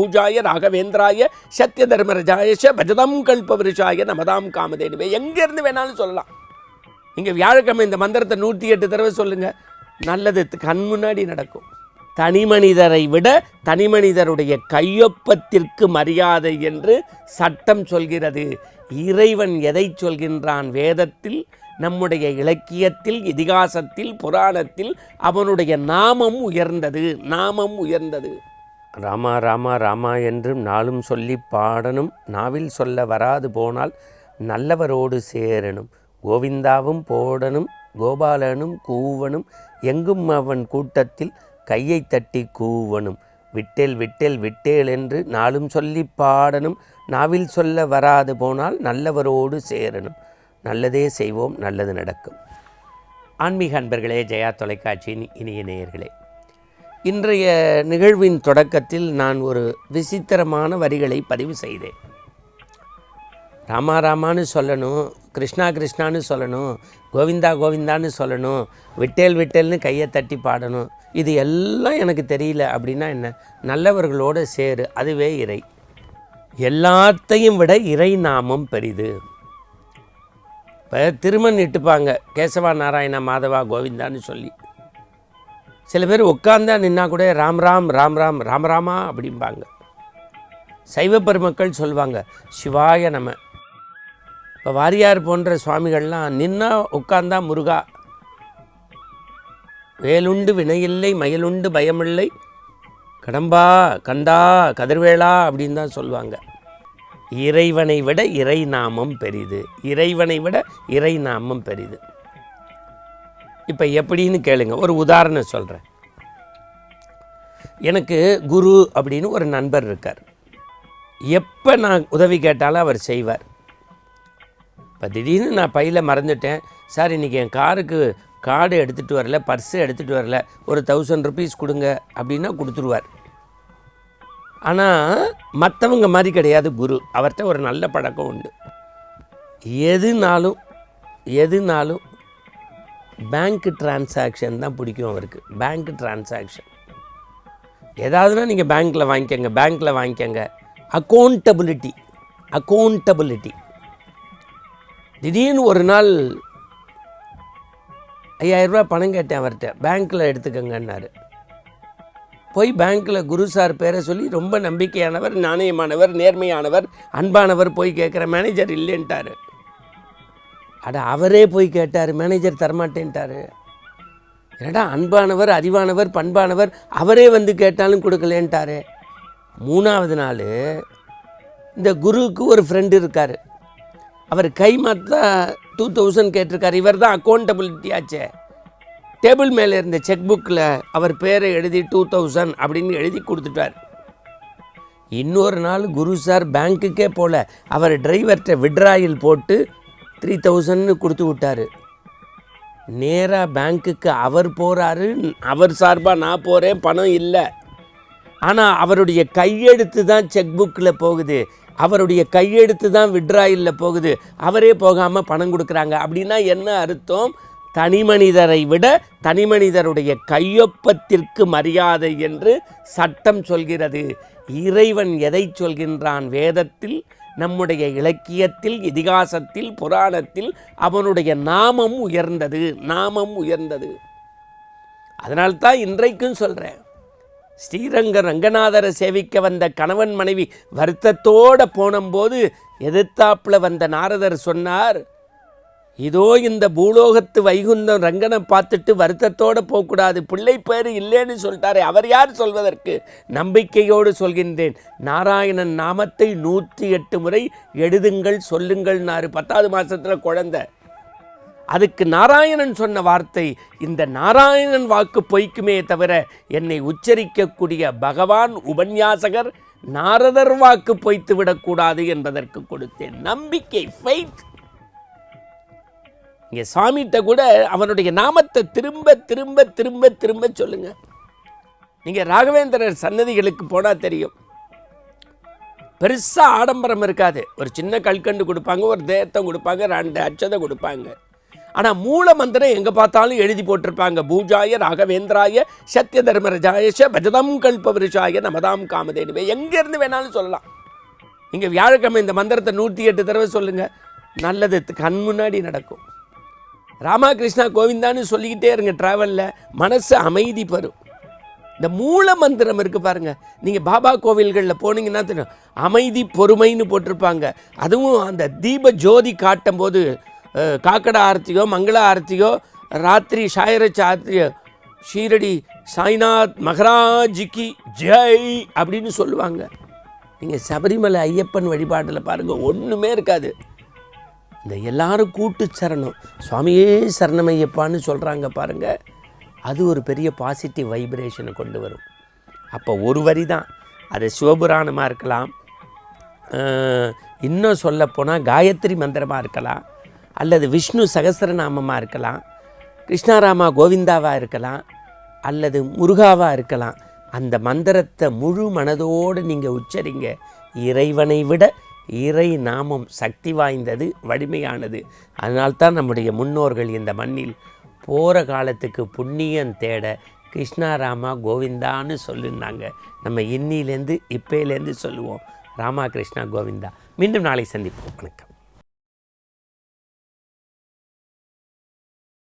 பூஜாய ராகவேந்திராய சத்ய தர்மரஜாயஷ பஜதம் கல்பவருஷாய நமதாம் காமதேனுவே. எங்கேருந்து வேணாலும் சொல்லலாம். இங்கே வியாழக்கிழமை இந்த மந்திரத்தை 108 தடவை சொல்லுங்கள். நல்லது கண் முன்னாடி நடக்கும். தனி மனிதரை விட தனி மனிதருடைய கையொப்பத்திற்கு மரியாதை என்று சட்டம் சொல்கிறது. இறைவன் எதை சொல்கின்றான்? வேதத்தில், நம்முடைய இலக்கியத்தில், இதிகாசத்தில், புராணத்தில் அவனுடைய நாமம் உயர்ந்தது. நாமம் உயர்ந்தது. ராமா ராமா ராமா என்றும் நாளும் சொல்லி பாடணும். நாவில் சொல்ல வராது போனால் நல்லவரோடு சேரணும். கோவிந்தாவும் போடணும், கோபாலனும் கூவனும், எங்கும் அவன் கூட்டத்தில் கையை தட்டி கூவனும். விட்டேல் விட்டேல் விட்டேல் என்று நாளும் சொல்லி பாடணும். நாவில் சொல்ல வராது போனால் நல்லவரோடு சேரணும். நல்லதே செய்வோம், நல்லது நடக்கும். ஆன்மீக அன்பர்களே, ஜெயா தொலைக்காட்சியின் இனிய நேயர்களே, இன்றைய நிகழ்வின் தொடக்கத்தில் நான் ஒரு விசித்திரமான வரிகளை பதிவு செய்தேன். ராமா ராமான்னு சொல்லணும், கிருஷ்ணா கிருஷ்ணான்னு சொல்லணும், கோவிந்தா கோவிந்தான்னு சொல்லணும், விட்டேல் விட்டேல்னு கையை தட்டி பாடணும். இது எல்லாம் எனக்கு தெரியல அப்படின்னா என்ன? நல்லவர்களோடு சேரு, அதுவே இறை. எல்லாத்தையும் விட இறை நாமம் பெரிது. இப்போ திருமண் இட்டுப்பாங்க, கேசவா நாராயணா மாதவா கோவிந்தான்னு சொல்லி. சில பேர் உட்காந்தா நின்னா கூட ராம் ராம் ராம் ராம் ராம ராமா அப்படிம்பாங்க. சைவ பெருமக்கள் சொல்லுவாங்க சிவாய நம. இப்போ வாரியார் போன்ற சுவாமிகள்லாம் நின்னா உட்கார்ந்தா முருகா, வேலுண்டு வினையில்லை மயிலுண்டு பயமில்லை கடம்பா கண்டா கதிர்வேளா அப்படின்னு தான் சொல்லுவாங்க. இறைவனை விட இறை நாமம் பெரிது. இறைவனை விட இறை நாமம் பெரிது. இப்போ எப்படின்னு கேளுங்க. ஒரு உதாரணம் சொல்கிறேன். எனக்கு குரு அப்படின்னு ஒரு நண்பர் இருக்கார். எப்போ நான் உதவி கேட்டாலும் அவர் செய்வார். இப்போ திடீர்னு நான் பையில் மறந்துட்டேன் சார், இன்றைக்கி என் காருக்கு கார்டு எடுத்துகிட்டு வரல, பர்ஸு எடுத்துகிட்டு வரல, ஒரு 1000 rupees கொடுங்க அப்படின்னா கொடுத்துருவார். ஆனால் மற்றவங்க மாதிரி கிடையாது குரு. அவர்கிட்ட ஒரு நல்ல பழக்கம் உண்டு. எதுனாலும் பேங்க் டிரான்சாக்ஷன் தான் பிடிக்கும் அவருக்கு. பேங்க் டிரான்சாக்ஷன் ஏதாவதுனா நீங்கள் பேங்க்கில் வாங்கிக்கங்க. அக்கௌண்டபிலிட்டி. திடீர்னு ஒரு நாள் 5000 ரூபா பணம் கேட்டேன் அவர்கிட்ட, பேங்க்கில் எடுத்துக்கங்கன்னாரு. போய் பேங்க்கில் குரு சார் பேரை சொல்லி, ரொம்ப நம்பிக்கையானவர், நாணயமானவர், நேர்மையானவர், அன்பானவர், போய் கேட்குற மேனேஜர் இல்லைன்ட்டார். அவரே போய் கேட்டார், மேனேஜர் தரமாட்டேன்ட்டார். என்னடா அன்பானவர், அறிவானவர், பண்பானவர், அவரே வந்து கேட்டாலும் கொடுக்கலேன்ட்டார். 3வது நாள் இந்த குருவுக்கு ஒரு ஃப்ரெண்டு இருக்கார். அவர் கை மாற்றா 2000 கேட்டிருக்கார். இவர் தான் அக்கௌண்டபிலிட்டி ஆச்சே. டேபிள் மேலே இருந்த செக் புக்கில் அவர் பேரை எழுதி 2000 அப்படின்னு எழுதி கொடுத்துட்டார். இன்னொரு நாள் குரு சார் பேங்க்குக்கே போல, அவர் டிரைவர்கிட்ட விட்ராயில் போட்டு 3000ன்னு கொடுத்து விட்டார். நேராக பேங்க்குக்கு அவர் போகிறாரு. அவர் சார்பாக நான் போகிறேன், பணம் இல்லை. ஆனால் அவருடைய கையெழுத்து தான் செக் புக்கில் போகுது, அவருடைய கையெழுத்து தான் விட்ராயில் போகுது. அவரே போகாமல் பணம் கொடுக்குறாங்க. அப்படின்னா என்ன அர்த்தம்? தனி மனிதரை விட தனி மனிதருடைய கையொப்பத்திற்கு மரியாதை என்று சட்டம் சொல்கிறது. இறைவன் எதை சொல்கின்றான்? வேதத்தில், நம்முடைய இலக்கியத்தில், இதிகாசத்தில், புராணத்தில் அவனுடைய நாமம் உயர்ந்தது. நாமம் உயர்ந்தது. அதனால்தான் இன்றைக்கும் சொல்கிறேன், ஸ்ரீரங்க ரங்கநாதரை சேவிக்க வந்த கணவன் மனைவி வருத்தத்தோடு போனபோது எதிர்த்தாப்பில் வந்த நாரதர் சொன்னார், இதோ இந்த பூலோகத்து வைகுந்தம் ரங்கனை பார்த்துட்டு வருத்தத்தோடு போகக்கூடாது, பிள்ளை பேர் இல்லைன்னு சொல்லிட்டாரே, அவர் யார் சொல்வதற்கு? நம்பிக்கையோடு சொல்கின்றேன், நாராயணன் நாமத்தை 108 முறை எழுதுங்கள், சொல்லுங்கள்னாரு. 10வது மாதத்தில் குழந்தை. அதுக்கு நாராயணன் சொன்ன வார்த்தை, இந்த நாராயணன் வாக்கு பொய்க்குமே தவிர என்னை உச்சரிக்கக்கூடிய பகவான் உபன்யாசகர் நாரதர் வாக்கு பொய்த்து விடக்கூடாது என்பதற்கு கொடுத்தேன். நம்பிக்கை, ஃபெய்த். இங்கே சாமிகிட்ட கூட அவனுடைய நாமத்தை திரும்ப திரும்ப திரும்ப திரும்ப சொல்லுங்க. நீங்கள் ராகவேந்திரர் சன்னதிகளுக்கு போனால் தெரியும், பெருசாக ஆடம்பரம் இருக்காது. ஒரு சின்ன கல்கண்டு கொடுப்பாங்க, ஒரு தேயத்தம் கொடுப்பாங்க, 2 அட்சதை கொடுப்பாங்க. ஆனால் மூல மந்திரம் எங்கே பார்த்தாலும் எழுதி போட்டிருப்பாங்க. பூஜாய ராகவேந்திராய சத்ய தர்மரஜாயஷ பஜதம் கல்பவருஷாய நமதாம் காமதேனுவே. எங்கேருந்து வேணாலும் சொல்லலாம். இங்கே வியாழக்கிழமை இந்த மந்திரத்தை 108 தடவை சொல்லுங்கள், நல்லது கண் முன்னாடி நடக்கும். ராமகிருஷ்ணா கோவிந்தான்னு சொல்லிக்கிட்டே இருங்க. ட்ராவலில் மனசு அமைதி பெறும். இந்த மூல மந்திரம் இருக்குது பாருங்கள், நீங்கள் பாபா கோவில்களில் போனீங்கன்னா தெரியும், அமைதி பொறுமைன்னு போட்டிருப்பாங்க. அதுவும் அந்த தீப ஜோதி காட்டும் போது காக்கட ஆரத்தியோ மங்கள ஆரத்தியோ ராத்திரி ஷாயரச் ஆரத்தியோ ஷீரடி சாய்நாத் மகராஜிக்கு ஜெய் அப்படின்னு சொல்லுவாங்க. நீங்கள் சபரிமலை ஐயப்பன் வழிபாட்டில் பாருங்கள், ஒன்றுமே இருக்காது. இந்த எல்லாரும் கூட்டு சரணம், சுவாமியே சரணமையப்பான்னு சொல்கிறாங்க பாருங்கள், அது ஒரு பெரிய பாசிட்டிவ் வைப்ரேஷனை கொண்டு வரும். அப்போ ஒரு வரி தான், அது சிவபுராணமாக இருக்கலாம், இன்னும் சொல்லப்போனால் காயத்ரி மந்திரமாக இருக்கலாம், அல்லது விஷ்ணு சகஸ்ரநாமமாக இருக்கலாம், கிருஷ்ணாராமா கோவிந்தாவாக இருக்கலாம், அல்லது முருகாவாக இருக்கலாம். அந்த மந்திரத்தை முழு மனதோடு நீங்கள் உச்சரிங்க. இறைவனை விட இறை நாமம் சக்தி வாய்ந்தது, வலிமையானது. அதனால்தான் நம்முடைய முன்னோர்கள் இந்த மண்ணில் போகிற காலத்துக்கு புண்ணியம் தேட கிருஷ்ணாராமா கோவிந்தான்னு சொல்லுனாங்க. நம்ம இன்னிலேருந்து இப்பையிலேருந்து சொல்லுவோம் ராமா கிருஷ்ணா கோவிந்தா. மீண்டும் நாளை சந்திப்போம். வணக்கம்.